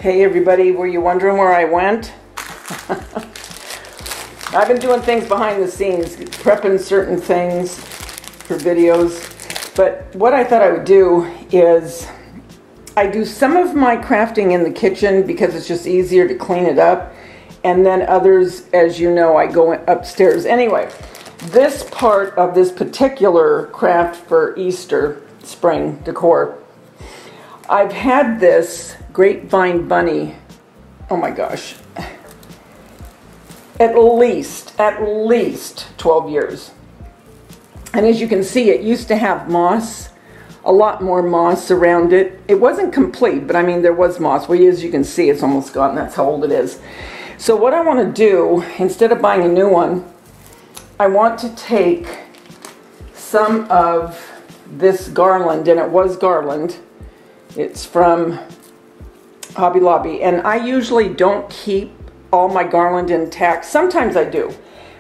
Hey everybody, were you wondering where I went? I've been doing things behind the scenes, prepping certain things for videos. But what I thought I would do is I do some of my crafting in the kitchen because it's just easier to clean it up. And then others, as you know, I go upstairs. Anyway, this part of this particular craft for Easter spring decor, I've had this grapevine bunny, oh my gosh, at least 12 years. And as you can see, it used to have moss, a lot more moss around it. It wasn't complete, but I mean, there was moss. Well, as you can see, it's almost gone. That's how old it is. So what I want to do, instead of buying a new one, I want to take some of this garland, and it was garland. It's from Hobby Lobby, and I usually don't keep all my garland intact. Sometimes I do,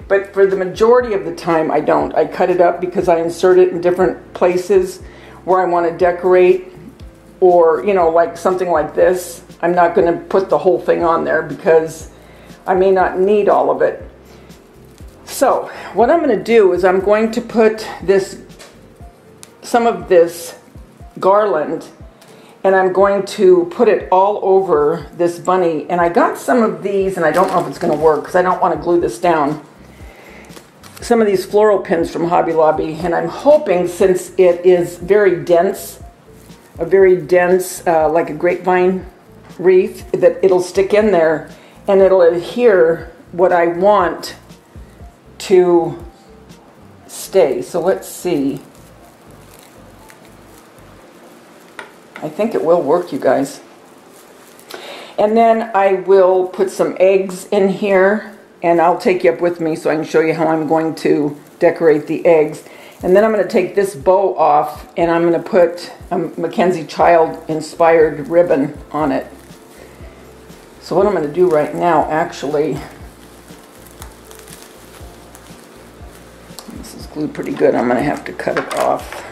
but for the majority of the time I don't. I cut it up because I insert it in different places where I want to decorate, or you know, like something like this. I'm not going to put the whole thing on there because I may not need all of it. So what I'm going to do is I'm going to put some of this garland, and I'm going to put it all over this bunny. And I got some of these, and I don't know if it's going to work because I don't want to glue this down. Some of these floral pins from Hobby Lobby, and I'm hoping, since it is very dense, like a grapevine wreath, that it'll stick in there and it'll adhere what I want to stay. So let's see. I think it will work, you guys. And then I will put some eggs in here, and I'll take you up with me so I can show you how I'm going to decorate the eggs. And then I'm going to take this bow off, and I'm going to put a Mackenzie child inspired ribbon on it. So what I'm going to do right now, actually, this is glued pretty good. I'm going to have to cut it off.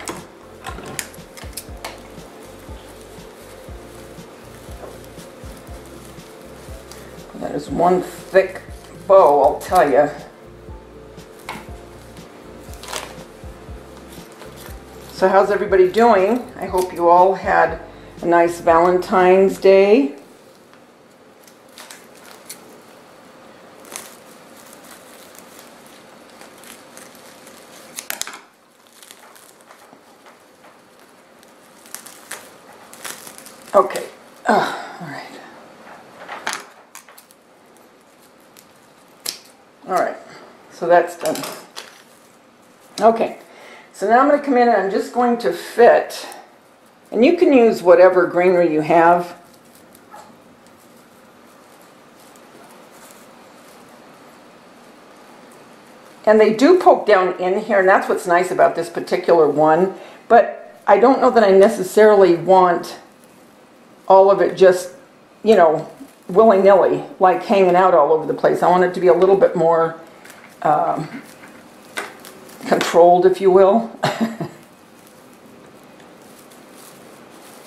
That is one thick bow, I'll tell you. So how's everybody doing? I hope you all had a nice Valentine's Day. Okay, all right. All right, so that's done. Okay, so now I'm going to come in and I'm just going to fit, and you can use whatever greenery you have. And they do poke down in here, and that's what's nice about this particular one, but I don't know that I necessarily want all of it just, you know, willy-nilly, like hanging out all over the place. I want it to be a little bit more controlled, if you will.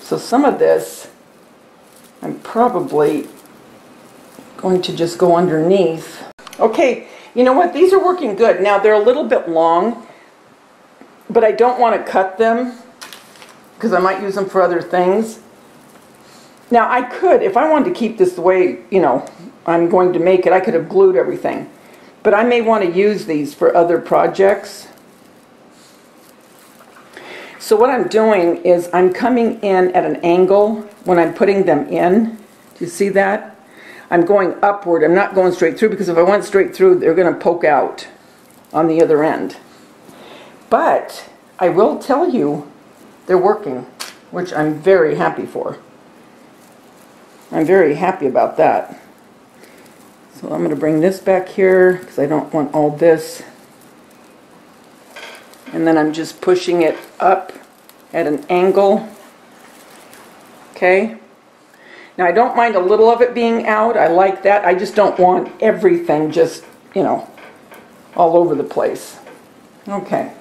So some of this, I'm probably going to just go underneath. Okay, you know what? These are working good. Now, they're a little bit long, but I don't want to cut them because I might use them for other things. Now I could, if I wanted to keep this the way, you know, I'm going to make it, I could have glued everything. But I may want to use these for other projects. So what I'm doing is I'm coming in at an angle when I'm putting them in. Do you see that? I'm going upward. I'm not going straight through, because if I went straight through, they're going to poke out on the other end. But I will tell you, they're working, which I'm very happy for. I'm very happy about that. So I'm going to bring this back here because I don't want all this. And then I'm just pushing it up at an angle. Okay. Now I don't mind a little of it being out. I like that. I just don't want everything just, you know, all over the place. Okay.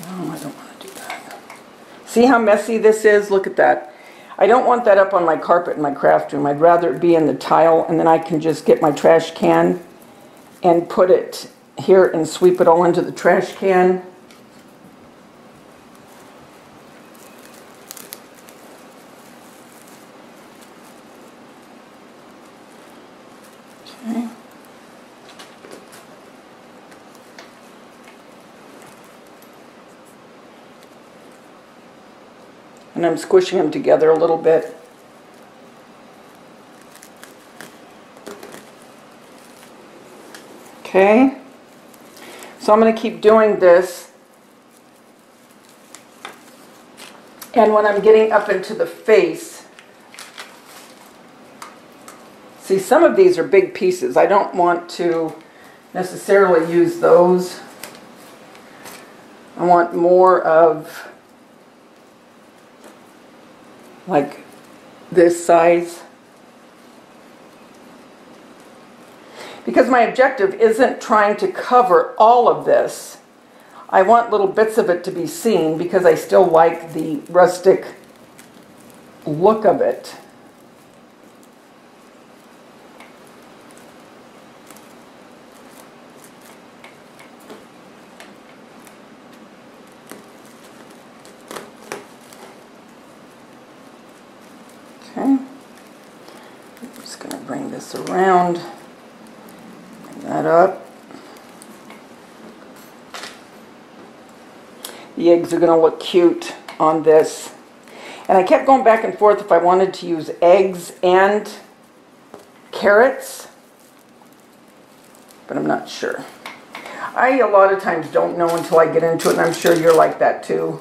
Oh, I don't want to do that. See how messy this is? Look at that. I don't want that up on my carpet in my craft room. I'd rather it be in the tile, and then I can just get my trash can and put it here and sweep it all into the trash can. Okay. And I'm squishing them together a little bit. Okay, so I'm going to keep doing this, and when I'm getting up into the face, see, some of these are big pieces. I don't want to necessarily use those. I want more of like this size. Because my objective isn't trying to cover all of this. I want little bits of it to be seen because I still like the rustic look of it. Okay. I'm just going to bring this around. That up. The eggs are going to look cute on this. And I kept going back and forth if I wanted to use eggs and carrots, but I'm not sure. I a lot of times don't know until I get into it, and I'm sure you're like that too.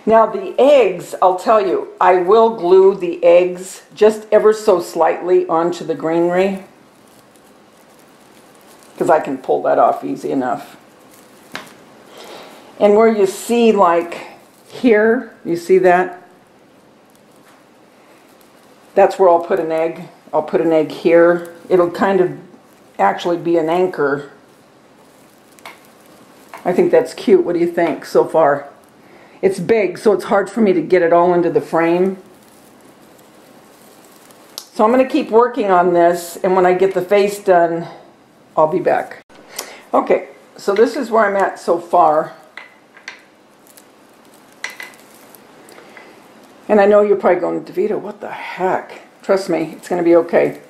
Now the eggs, I'll tell you, I will glue the eggs just ever so slightly onto the greenery because I can pull that off easy enough. And where you see like here, you see that? That's where I'll put an egg. I'll put an egg here. It'll kind of actually be an anchor. I think that's cute. What do you think so far? It's big, so it's hard for me to get it all into the frame. So I'm going to keep working on this, and when I get the face done, I'll be back. Okay, so this is where I'm at so far. And I know you're probably going, Daveda, what the heck? Trust me, it's going to be okay.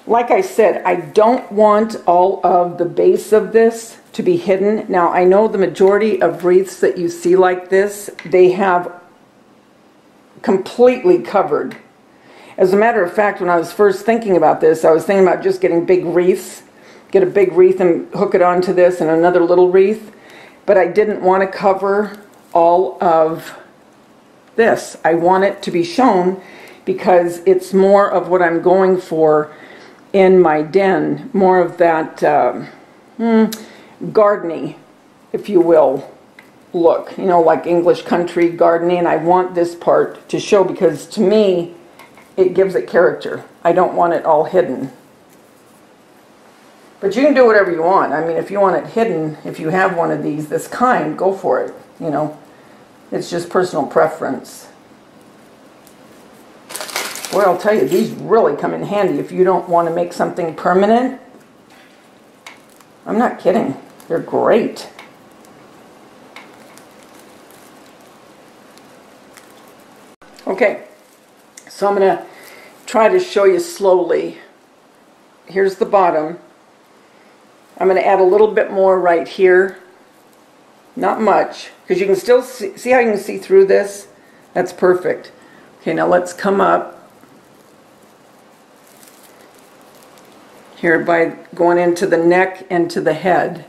Like I said, I don't want all of the base of this to be hidden. Now, I know the majority of wreaths that you see like this, they have completely covered. As a matter of fact, when I was first thinking about this, I was thinking about just getting big wreaths, get a big wreath and hook it onto this and another little wreath. But I didn't want to cover all of this. I want it to be shown because it's more of what I'm going for in my den, more of that gardeny, if you will, look, you know, like English country gardening. And I want this part to show because to me it gives it character. I don't want it all hidden. But you can do whatever you want. I mean, if you want it hidden, if you have one of these, this kind, go for it, you know. It's just personal preference. Boy, I'll tell you, these really come in handy if you don't want to make something permanent. I'm not kidding. They're great. Okay, so I'm going to try to show you slowly. Here's the bottom. I'm going to add a little bit more right here. Not much, because you can still see how you can see through this? That's perfect. Okay, now let's come up here by going into the neck and to the head.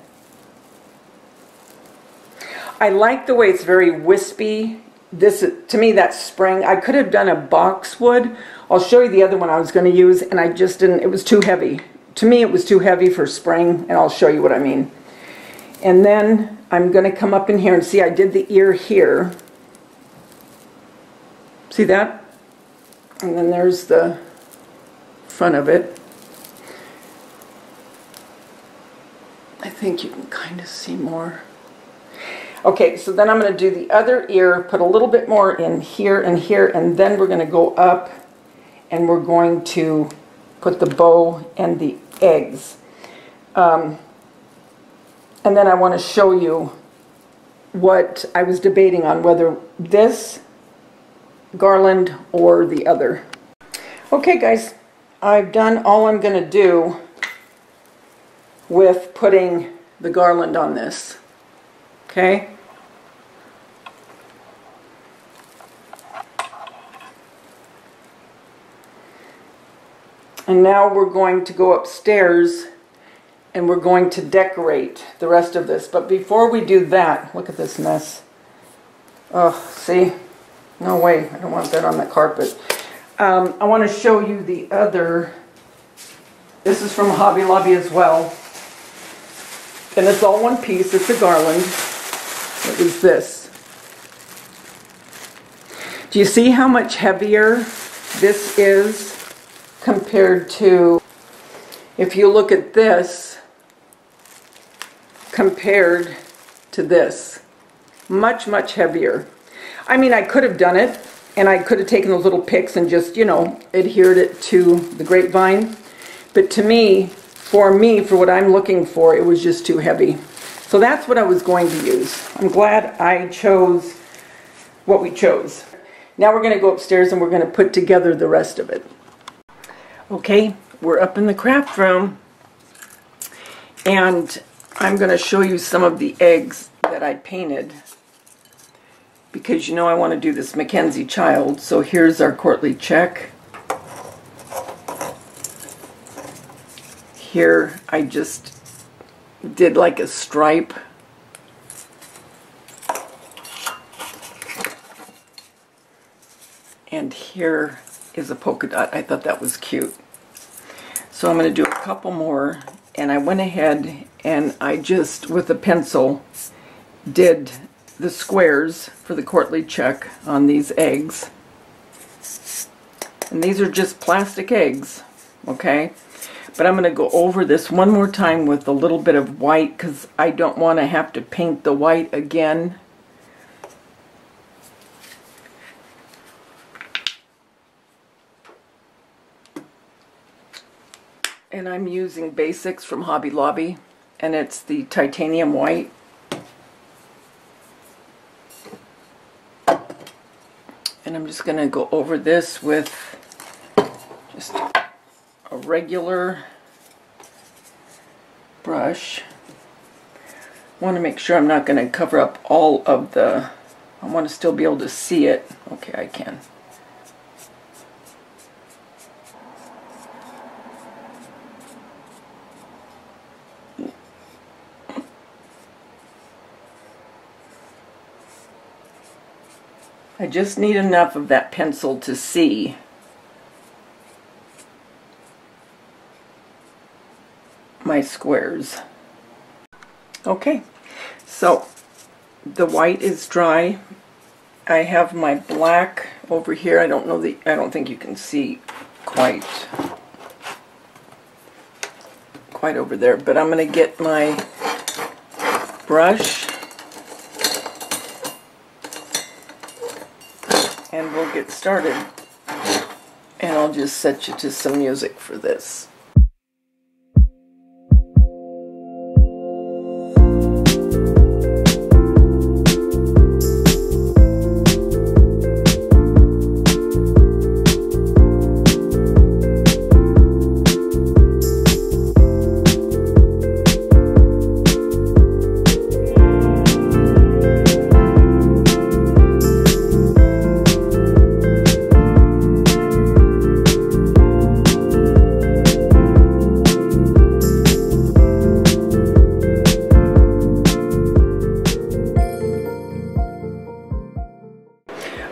I like the way it's very wispy. This, to me, that's spring. I could have done a boxwood. I'll show you the other one I was going to use, and I just didn't. It was too heavy to me it was too heavy for spring, and I'll show you what I mean. And then I'm going to come up in here and see I did the ear here. See that? And then there's the front of it. I think you can kind of see more. Okay, so then I'm going to do the other ear, put a little bit more in here, and then we're going to go up and we're going to put the bow and the eggs. And then I want to show you what I was debating on, whether this garland or the other. Okay guys, I've done all I'm going to do with putting the garland on this. Okay? And now we're going to go upstairs and we're going to decorate the rest of this. But before we do that, look at this mess. Oh, see? No way, I don't want that on the carpet. I want to show you the other. This is from Hobby Lobby as well. And it's all one piece, it's a garland. It was this. Do you see how much heavier this is compared to, if you look at this, compared to this? Much, much heavier. I mean, I could have done it, and I could have taken those little picks and just, you know, adhered it to the grapevine. But to me, for what I'm looking for, it was just too heavy. So that's what I was going to use. I'm glad I chose what we chose. Now we're going to go upstairs and we're going to put together the rest of it. Okay, we're up in the craft room. And I'm going to show you some of the eggs that I painted. Because you know I want to do this Mackenzie child. So here's our courtly check. Here I just did like a stripe. And here is a polka dot. I thought that was cute. So I'm going to do a couple more, and I went ahead and I just, with a pencil, did the squares for the courtly check on these eggs. And these are just plastic eggs, okay? But I'm going to go over this one more time with a little bit of white because I don't want to have to paint the white again. And I'm using Basics from Hobby Lobby, and it's the titanium white. And I'm just going to go over this with just a regular brush. I want to make sure I'm not going to cover up all of the, I want to still be able to see it. Okay, I can. I just need enough of that pencil to see. My squares. Okay, so the white is dry. I have my black over here. I don't think you can see quite over there, but I'm going to get my brush and we'll get started. And I'll just set you to some music for this.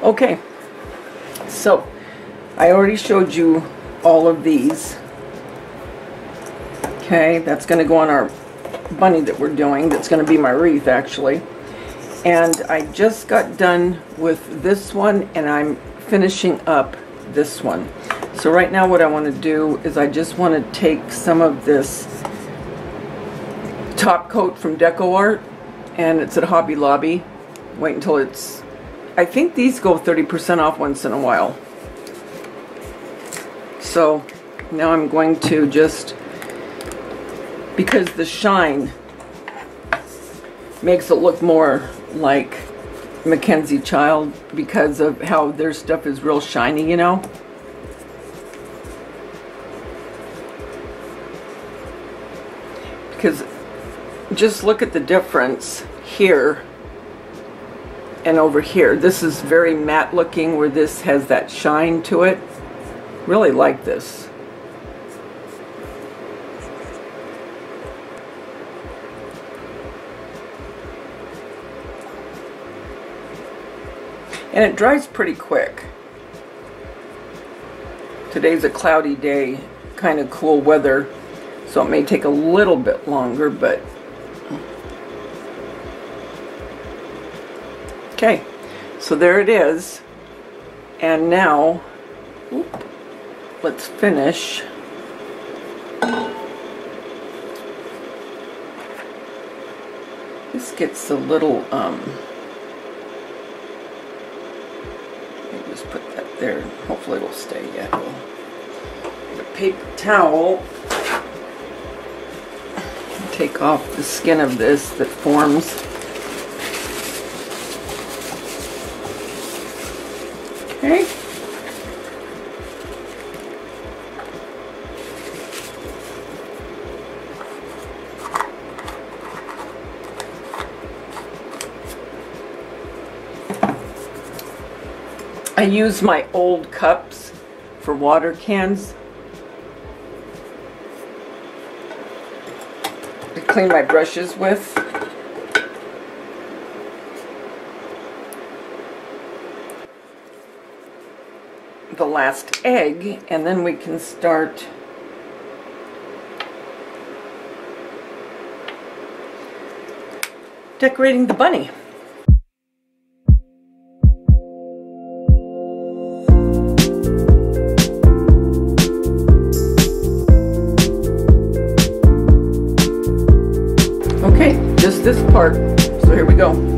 Okay, so I already showed you all of these. Okay, that's going to go on our bunny that we're doing. That's going to be my wreath, actually. And I just got done with this one, and I'm finishing up this one. So right now what I want to do is I just want to take some of this top coat from Deco Art, and it's at Hobby Lobby. Wait until it's, I think these go 30% off once in a while. So now I'm going to just, because the shine makes it look more like Mackenzie Child because of how their stuff is real shiny, you know. Because just look at the difference here and over here. This is very matte looking, where this has that shine to it. Really like this. And it dries pretty quick. Today's a cloudy day, kind of cool weather, so it may take a little bit longer, but okay. So there it is. And now, let's finish. This gets a little, just put that there. Hopefully it'll stay. Yeah, it will. Get a paper towel. Take off the skin of this that forms. Okay. I use my old cups for water cans. To clean my brushes with. The last egg, and then we can start decorating the bunny. Okay, just this part. So here we go.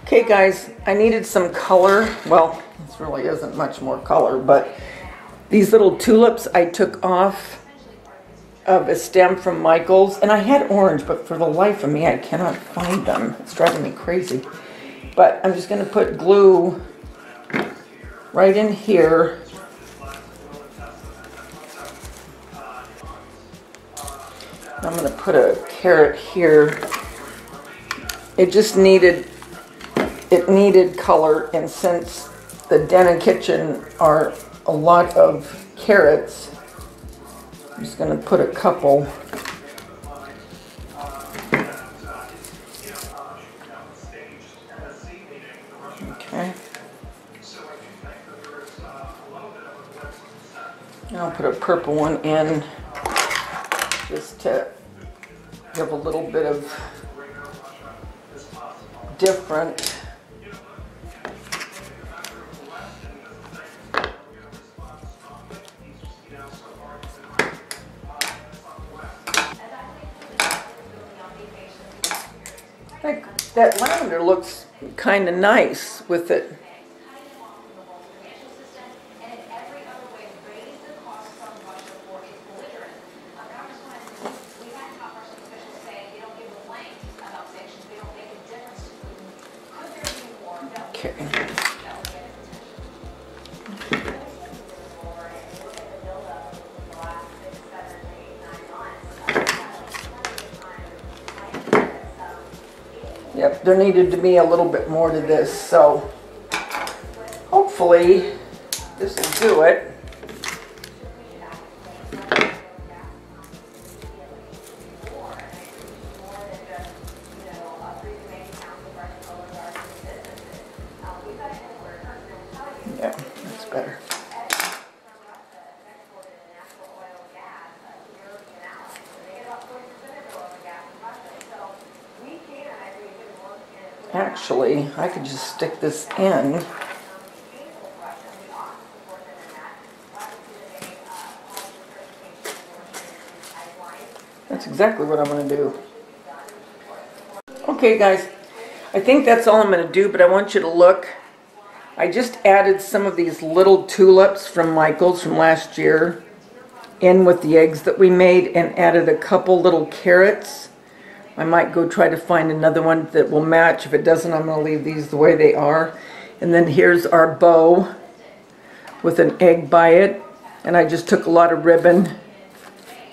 Okay guys, I needed some color. Well, this really isn't much more color, but these little tulips I took off of a stem from Michael's, and I had orange, but for the life of me I cannot find them. It's driving me crazy. But I'm just going to put glue right in here. I'm going to put a carrot here. It just needed color, and since the den and kitchen are a lot of carrots, I'm just going to put a couple. Okay. Now I'll put a purple one in just to give a little bit of different. I think that lavender looks kind of nice with it. Okay. Yep, there needed to be a little bit more to this, so hopefully this will do it. Yeah, that's better. Actually, I could just stick this in. That's exactly what I'm going to do. Okay guys, I think that's all I'm going to do, but I want you to look. I just added some of these little tulips from Michael's from last year in with the eggs that we made, and added a couple little carrots. I might go try to find another one that will match. If it doesn't, I'm going to leave these the way they are. And then here's our bow with an egg by it. And I just took a lot of ribbon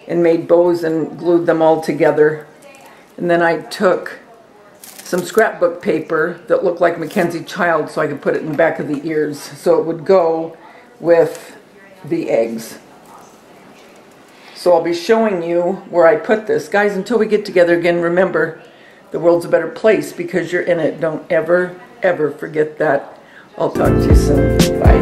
and made bows and glued them all together. And then I took some scrapbook paper that looked like Mackenzie Child, so I could put it in the back of the ears so it would go with the eggs. So I'll be showing you where I put this. Guys, until we get together again, remember, the world's a better place because you're in it. Don't ever, ever forget that. I'll talk to you soon. Bye.